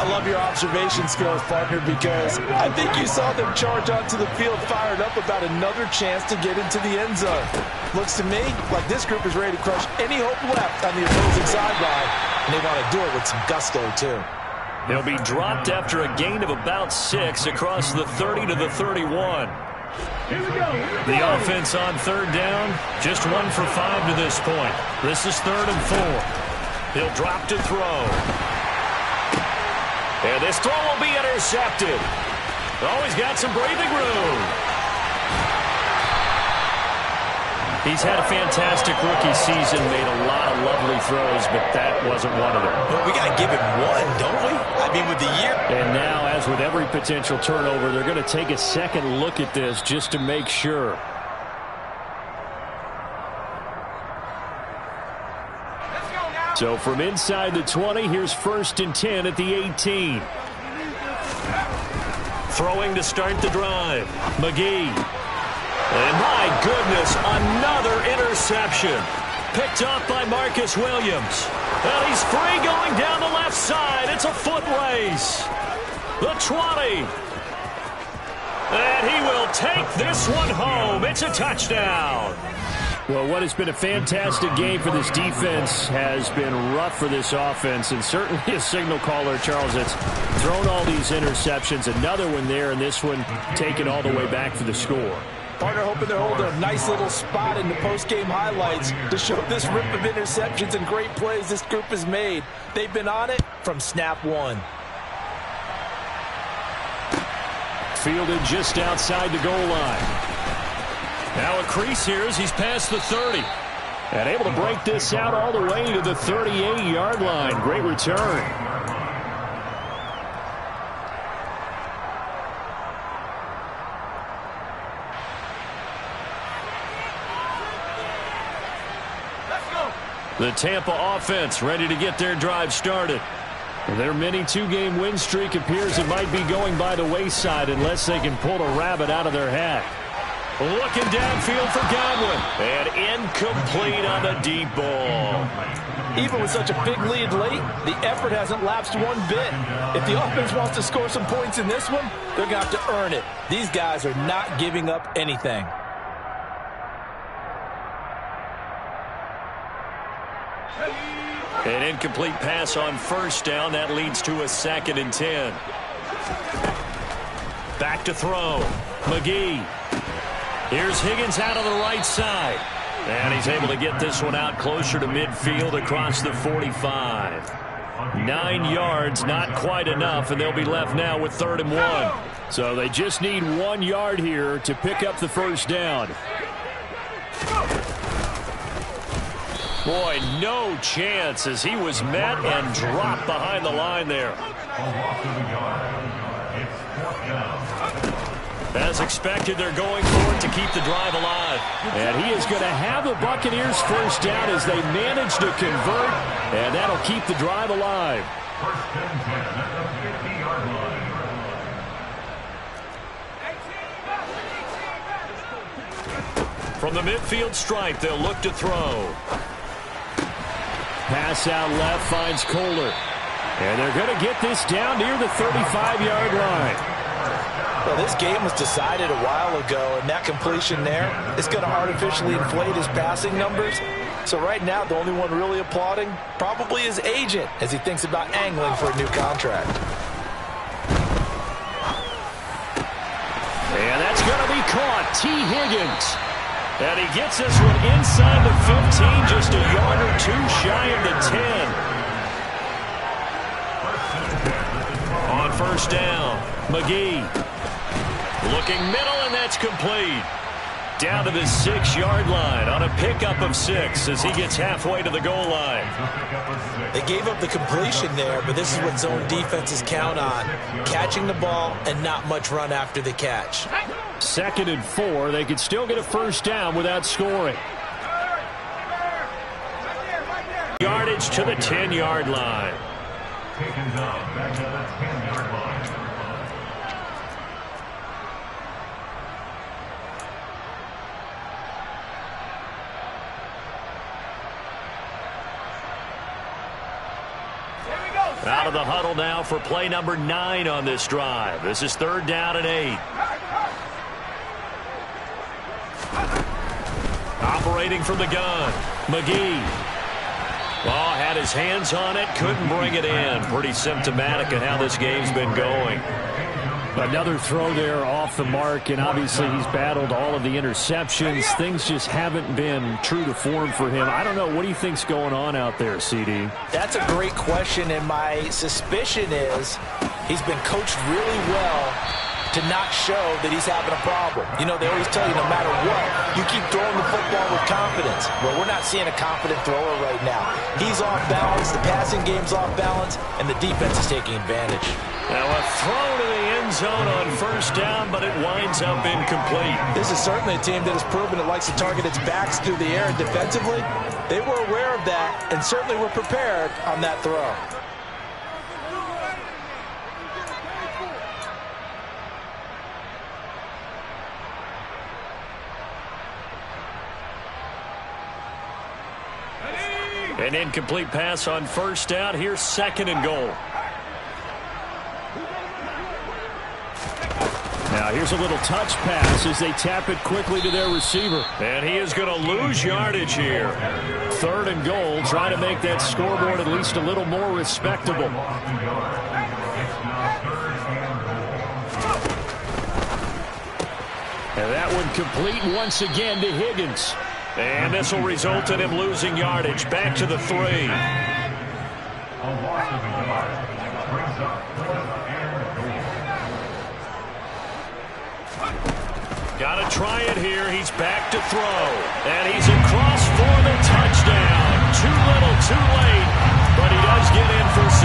I love your observation skills, partner, because I think you saw them charge onto the field fired up about another chance to get into the end zone. Looks to me like this group is ready to crush any hope left on the opposing sideline, and they want to do it with some gusto, too. They'll be dropped after a gain of about 6 across the 30 to the 31. The offense on 3rd down, just 1 for 5 to this point. This is 3rd and 4. He'll drop to throw. And this throw will be intercepted. Oh, he's got some breathing room. He's had a fantastic rookie season, made a lot of lovely throws, but that wasn't one of them. Well, we got to give him one, don't we? I mean, with the year. And now, as with every potential turnover, they're going to take a second look at this just to make sure. So from inside the 20, here's 1st and 10 at the 18. Throwing to start the drive. McGee. And my goodness, another interception. Picked up by Marcus Williams. And he's free going down the left side. It's a foot race. The 20. And he will take this one home. It's a touchdown. Well, what has been a fantastic game for this defense has been rough for this offense, and certainly a signal caller, Charles, that's thrown all these interceptions. Another one there, and this one taken all the way back for the score. Partner hoping they're holding a nice little spot in the post-game highlights to show this rip of interceptions and great plays this group has made. They've been on it from snap 1. Fielded just outside the goal line. Now a crease here as he's past the 30. And able to break this out all the way to the 38-yard line. Great return. The Tampa offense ready to get their drive started. Their mini 2-game win streak appears it might be going by the wayside unless they can pull a rabbit out of their hat. Looking downfield for Godwin. And incomplete on the deep ball. Even with such a big lead late, the effort hasn't lapsed one bit. If the offense wants to score some points in this one, they're going to have to earn it. These guys are not giving up anything. An incomplete pass on first down. That leads to a 2nd and 10. Back to throw. McGee. Here's Higgins out on the right side. And he's able to get this one out closer to midfield across the 45. 9 yards, not quite enough, and they'll be left now with 3rd and 1. So they just need 1 yard here to pick up the first down. Boy, no chance as he was met and dropped behind the line there. As expected, they're going for it to keep the drive alive. And he is going to have the Buccaneers first down as they manage to convert, and that'll keep the drive alive. First and 10 at the 50-yard line. From the midfield stripe, they'll look to throw. Pass out left finds Kohler. And they're going to get this down near the 35-yard line. Well, this game was decided a while ago, and that completion there is going to artificially inflate his passing numbers. So right now, the only one really applauding probably his agent as he thinks about angling for a new contract. And that's going to be caught. T. Higgins. And he gets this one inside the 15, just a yard or two shy of the 10. On first down, McGee. Looking middle, and that's complete. Down to the 6-yard line on a pickup of 6 as he gets halfway to the goal line. They gave up the completion there, but this is what zone defenses count on. Catching the ball and not much run after the catch. 2nd and 4. They could still get a first down without scoring. Yardage to the 10-yard line. Taken down back to the 10-yard line. Out of the huddle now for play number 9 on this drive. This is 3rd down and 8. Operating from the gun, McGee. Oh, had his hands on it, couldn't bring it in. Pretty symptomatic of how this game's been going. Another throw there off the mark, and obviously he's battled all of the interceptions. Things just haven't been true to form for him. I don't know. What do you think's going on out there, CD? That's a great question, and my suspicion is he's been coached really well to not show that he's having a problem. You know, they always tell you no matter what, you keep throwing the football with confidence. Well, we're not seeing a confident thrower right now. He's off balance, the passing game's off balance, and the defense is taking advantage. Now a throw to the end zone on first down, but it winds up incomplete. This is certainly a team that has proven it likes to target its backs through the air defensively. They were aware of that and certainly were prepared on that throw. An incomplete pass on first down. Here's 2nd and goal. Now here's a little touch pass as they tap it quickly to their receiver. And he is going to lose yardage here. 3rd and goal, trying to make that scoreboard at least a little more respectable. And that one complete once again to Higgins. And this will result in him losing yardage. Back to the 3. Got to try it here. He's back to throw. And he's across for the touchdown. Too little, too late. But he does get in for 6.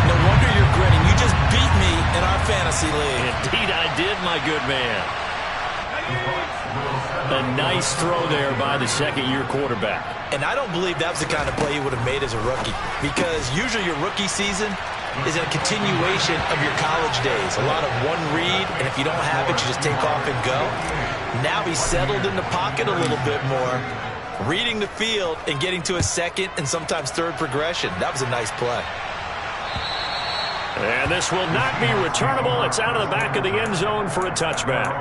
No wonder you're grinning. You just beat me in our fantasy league. Indeed I did, my good man. A nice throw there by the second-year quarterback. And I don't believe that was the kind of play he would have made as a rookie, because usually your rookie season is a continuation of your college days. A lot of one read, and if you don't have it, you just take off and go. Now he's settled in the pocket a little bit more, reading the field and getting to a second and sometimes third progression. That was a nice play. And this will not be returnable. It's out of the back of the end zone for a touchback.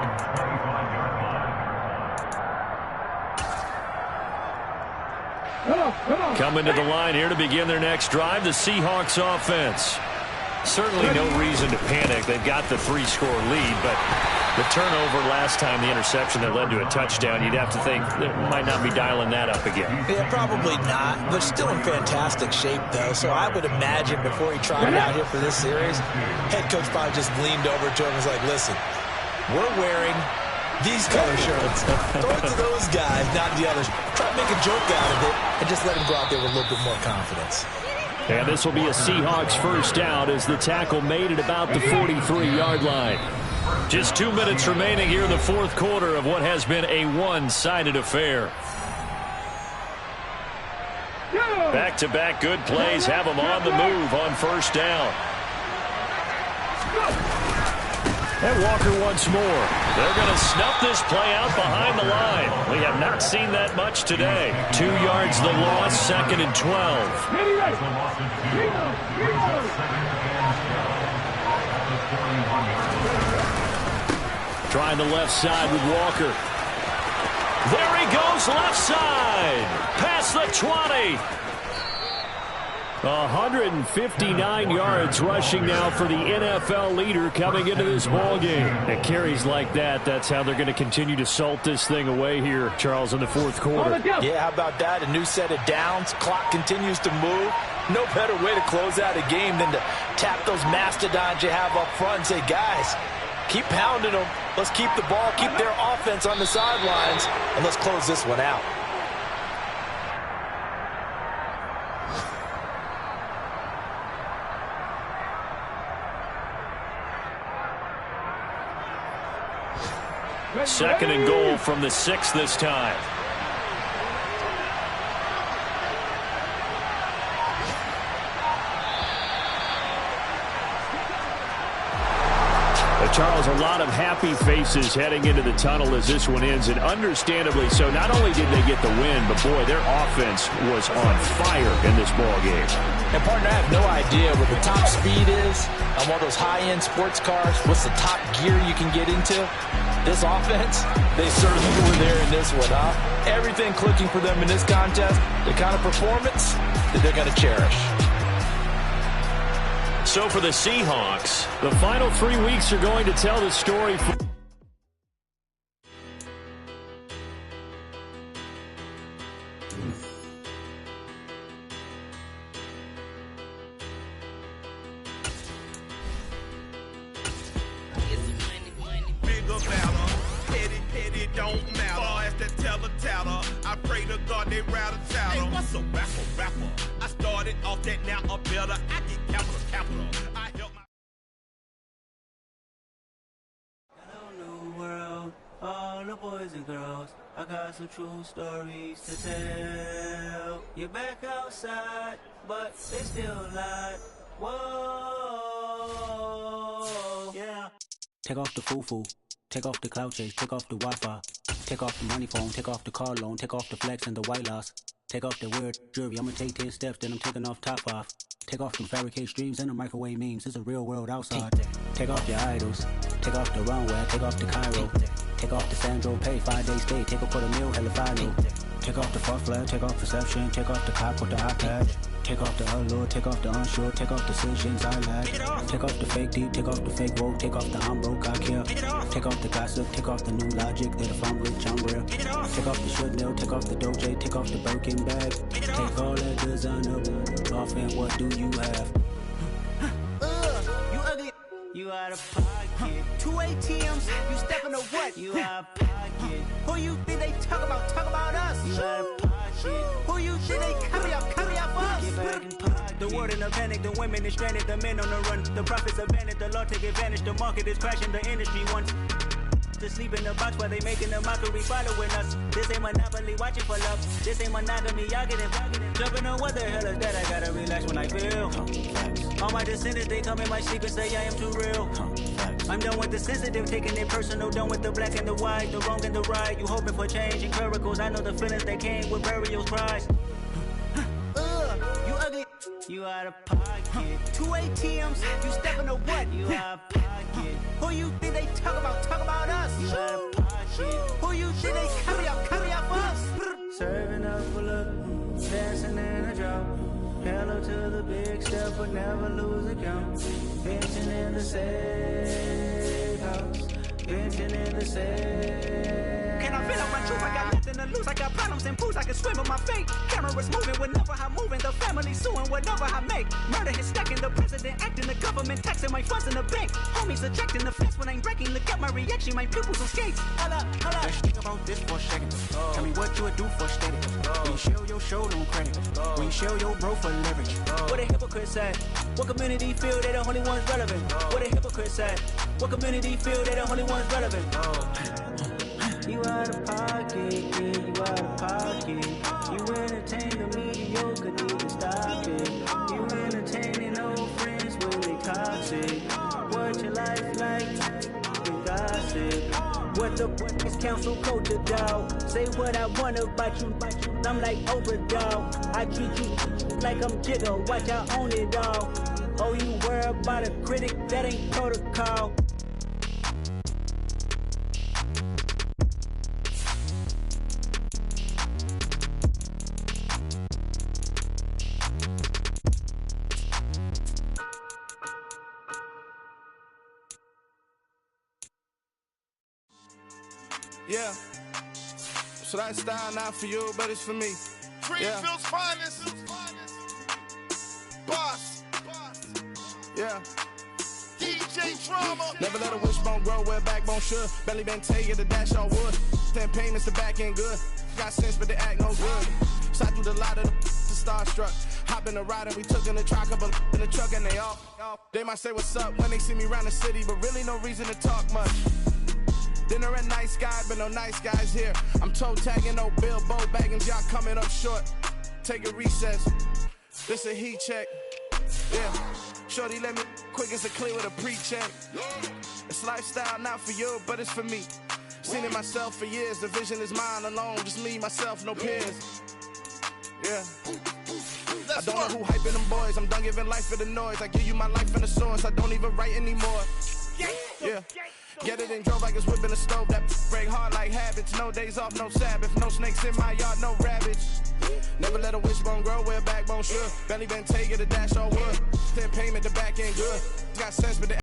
Coming to the line here to begin their next drive, the Seahawks offense. Certainly no reason to panic. They've got the 3-score lead, but the turnover last time, the interception that led to a touchdown, you'd have to think they might not be dialing that up again. Yeah, probably not. They're still in fantastic shape, though, so I would imagine before he tried out here for this series, head coach probably just leaned over to him and was like, listen, we're wearing these color shirts. Throw it to those guys, not the others. Try to make a joke out of it and just let him go out there with a little bit more confidence. And this will be a Seahawks first down as the tackle made at about the 43-yard line. Just 2 minutes remaining here in the fourth quarter of what has been a one-sided affair. Back-to-back good plays have them on the move on first down. And Walker once more. They're going to snuff this play out behind the line. We have not seen that much today. 2 yards the loss, 2nd and 12. Trying the left side with Walker. There he goes, left side. Past the 20. 159 yards rushing now for the NFL leader coming into this ballgame. And carries like that, that's how they're going to continue to salt this thing away here, Charles, in the fourth quarter. Yeah, how about that? A new set of downs. Clock continues to move. No better way to close out a game than to tap those mastodons you have up front and say, guys, keep pounding them. Let's keep the ball, keep their offense on the sidelines, and let's close this one out. Second and goal from the 6 this time. Charles, a lot of happy faces heading into the tunnel as this one ends, and understandably so. Not only did they get the win, but boy, their offense was on fire in this ball game. And partner, I have no idea what the top speed is on one of those high-end sports cars. What's the top gear you can get into? This offense, they certainly were there in this one, huh? Everything clicking for them in this contest, the kind of performance that they're going to cherish. So for the Seahawks, the final 3 weeks are going to tell the story. I pray to God they rattle tattle. Hey, what's a rapper? I started off that, now a better. I get capital. I help my... Hello, new world, all the boys and girls. I got some true stories to tell. You're back outside, but they still lie. Whoa, yeah. Take off the foo-foo. Take off the cloud chase, take off the Wi-Fi. Take off the money phone, take off the car loan, take off the flex and the white loss. Take off the weird jewelry, I'ma take 10 steps, then I'm taking off top off. Take off the fabricated streams and the microwave memes, it's a real world outside. Take off your idols, take off the runway, take off the Cairo. Take off the Sandro pay, 5 days stay, take a quarter meal, hella final. Take off the fuck flag, take off perception, take off the cop with the iPad. Take off the allure, take off the unsure, take off decisions I lack. Take off the fake deep, take off the fake woke, take off the I'm broke, I care. Take off the gossip, take off the new logic that if I'm rich, I'm real. Take off the Chanel, take off the Doja, take off the Birkin bag. Take all that designer off and what do you have? You ugly. You out of pocket. 2 ATMs, you stepping to what? You out of pocket. Who you think they talk about? Talk about us. You out of pocket. Who you think they carry up for us? Get back in pocket. The world in a panic, the women is stranded, the men on the run. The profits abandoned, the law take advantage. The market is crashing, the industry wants to sleep in the box while they making a mockery following us. This ain't monopoly, watching for love. This ain't monogamy, y'all get it. Jumping on what the hell is that? I gotta relax when I feel. All my descendants, they come in my sleep and say I am too real. I'm done with the sensitive, taking it personal. Done with the black and the white, the wrong and the right. You hoping for change and miracles. I know the feelings that came with burial cries. You ugly. You out of pocket. 2 ATMs, you stepping to what? You out of pocket. Who you think they talk about? Talk about us. You out of pocket. Who you think they carry up for us? Serving up for love. dancing in a drought. Hello to the big step, but never lose a count. Benching in the safe house. Benching in the safe. Can I feel up my truth? I got nothing to lose. I got problems and pools. I can swim with my fate. Cameras moving whenever I'm moving. The family suing whatever I make. Murder is stacking. The president acting. The government taxing my funds in the bank. Homies ejecting the fence when I'm breaking. Look at my reaction. My pupils on skates. Holla, holla. Let's think about this for a second. Tell me what you would do for steady. When you show your show, no credit. When you show your bro for leverage. What a hypocrite said. What community feel they the only ones relevant? What a hypocrite said. What community feel they the only ones relevant? You out of pocket, yeah, you out of pocket. You entertain the mediocre, need to stop it. You entertaining old friends when they toxic. What your life like, and gossip. What the fuck is council culture, dog? Say what I want about you, I'm like overdog. I treat you like I'm Jigger, watch I own it all. Oh, you worry about a critic, that ain't protocol. Yeah, so that style not for you, but it's for me. Greenfield's finest. Boss. Yeah. DJ Drama. Never let a wishbone grow where a backbone should. Belly been tell you the dash on wood. 10 payments to back end good. Got sense, but they act no good. So I do the lot of the starstruck. Hop in the ride and we took in the truck, up in the truck and they off. They might say what's up when they see me around the city, but really no reason to talk much. Dinner at nice guy, but no nice guys here. I'm toe tagging, no Bilbo bagging, y'all coming up short. Take a recess. This a heat check. Yeah. Shorty let me quick as a clear with a pre-check. It's lifestyle not for you, but it's for me. Seen it myself for years. The vision is mine alone. Just me, myself, no peers. Yeah. I don't know who hyping them boys. I'm done giving life for the noise. I give you my life in the source. I don't even write anymore. Yeah. Get it and drove like it's whipping a stove. That break hard like habits. No days off, no Sabbath. No snakes in my yard, no rabbits. Never let a wishbone grow where a backbone should. Belly been taking the dash all wood. 10 payment, the back end good. Got sense, but the